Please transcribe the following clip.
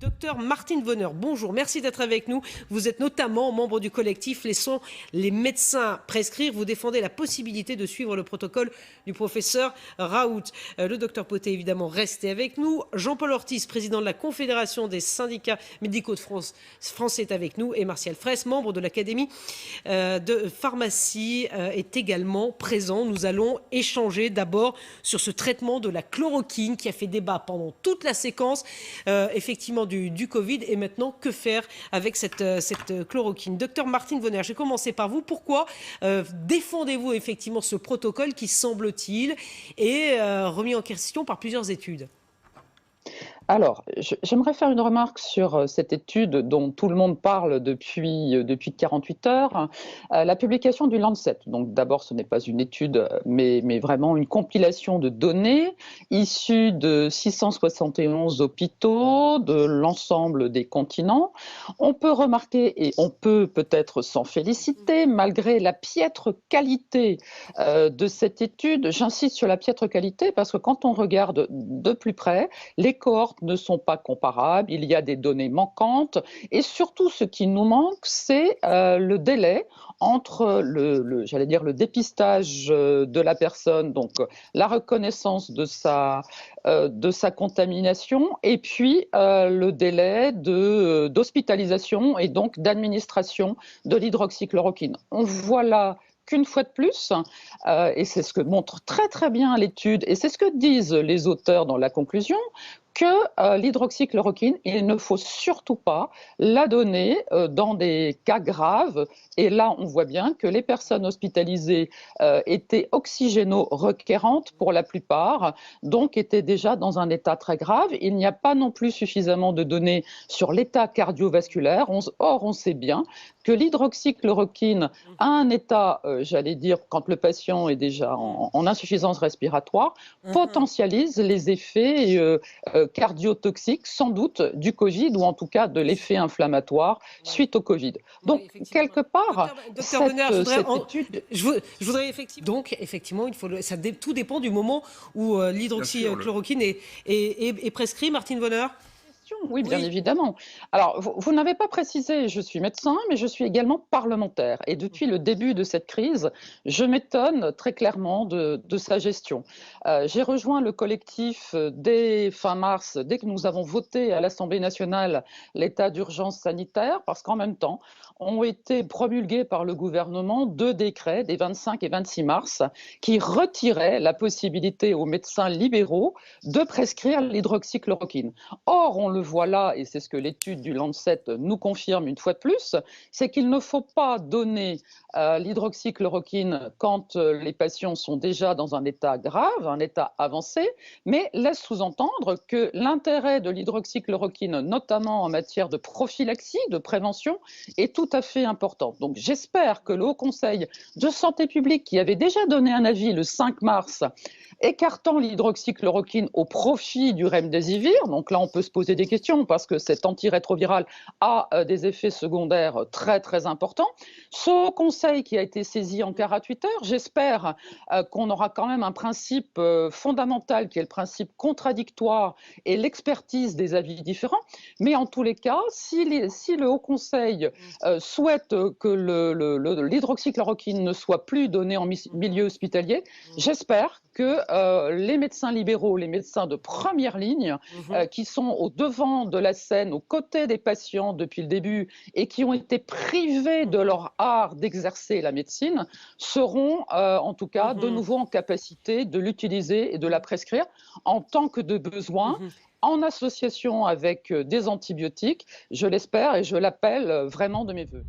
Docteur Martine Vonner, bonjour, merci d'être avec nous. Vous êtes notamment membre du collectif Laissons les médecins prescrire. Vous défendez la possibilité de suivre le protocole du professeur Raoult. Le docteur Potet, évidemment, restez avec nous. Jean-Paul Ortiz, président de la Confédération des syndicats médicaux de France est avec nous. Et Martial Fraisse, membre de l'Académie de pharmacie, est également présent. Nous allons échanger d'abord sur ce traitement de la chloroquine qui a fait débat pendant toute la séquence, effectivement, du Covid, et maintenant que faire avec cette chloroquine. Docteur Martine Vonner, j'ai commencé par vous. Pourquoi défendez-vous effectivement ce protocole qui, semble-t-il, est remis en question par plusieurs études? Alors, j'aimerais faire une remarque sur cette étude dont tout le monde parle depuis 48 heures, la publication du Lancet. Donc d'abord, ce n'est pas une étude, mais vraiment une compilation de données issues de 671 hôpitaux de l'ensemble des continents. On peut remarquer, et on peut peut-être s'en féliciter, malgré la piètre qualité de cette étude. J'insiste sur la piètre qualité parce que quand on regarde de plus près, les cohortes ne sont pas comparables, il y a des données manquantes et surtout ce qui nous manque, c'est le délai entre j'allais dire le dépistage de la personne, donc la reconnaissance de sa contamination et puis le délai d'hospitalisation et donc d'administration de l'hydroxychloroquine. On voit là qu'une fois de plus, et c'est ce que montre très très bien l'étude, et c'est ce que disent les auteurs dans la conclusion, que l'hydroxychloroquine, il ne faut surtout pas la donner dans des cas graves. Et là, on voit bien que les personnes hospitalisées étaient oxygéno-requérantes pour la plupart, donc étaient déjà dans un état très grave. Il n'y a pas non plus suffisamment de données sur l'état cardiovasculaire. Or, on sait bien que l'hydroxychloroquine a un état, j'allais dire, quand le patient est déjà en insuffisance respiratoire, potentialise les effets cardiotoxiques, sans doute du Covid, ou en tout cas de l'effet inflammatoire suite au Covid. Donc, quelque part, Docteur Vonner, cette étude... je voudrais effectivement... Donc, effectivement, tout dépend du moment où l'hydroxychloroquine est prescrit. Martine Vonner? Oui, bien évidemment. Alors, vous n'avez pas précisé, je suis médecin, mais je suis également parlementaire. Et depuis le début de cette crise, je m'étonne très clairement de sa gestion. J'ai rejoint le collectif dès fin mars, dès que nous avons voté à l'Assemblée nationale l'état d'urgence sanitaire, parce qu'en même temps, ont été promulgués par le gouvernement 2 décrets des 25 et 26 mars qui retiraient la possibilité aux médecins libéraux de prescrire l'hydroxychloroquine. Or, on le voit là, et c'est ce que l'étude du Lancet nous confirme une fois de plus, c'est qu'il ne faut pas donner l'hydroxychloroquine quand les patients sont déjà dans un état grave, un état avancé, mais laisse sous-entendre que l'intérêt de l'hydroxychloroquine, notamment en matière de prophylaxie, de prévention, est tout à fait important. Donc j'espère que le Haut Conseil de santé publique, qui avait déjà donné un avis le 5 mars, écartant l'hydroxychloroquine au profit du remdesivir, donc là on peut se poser des questions parce que cet antirétroviral a des effets secondaires très très importants. Ce Haut Conseil qui a été saisi en 48 heures, j'espère qu'on aura quand même un principe fondamental qui est le principe contradictoire et l'expertise des avis différents, mais en tous les cas, si le Haut Conseil souhaite que l'hydroxychloroquine ne soit plus donnée en milieu hospitalier, j'espère que les médecins libéraux, les médecins de première ligne, qui sont au devant de la scène, aux côtés des patients depuis le début et qui ont été privés de leur art d'exercer la médecine, seront en tout cas de nouveau en capacité de l'utiliser et de la prescrire en tant que de besoin, en association avec des antibiotiques, je l'espère et je l'appelle vraiment de mes vœux.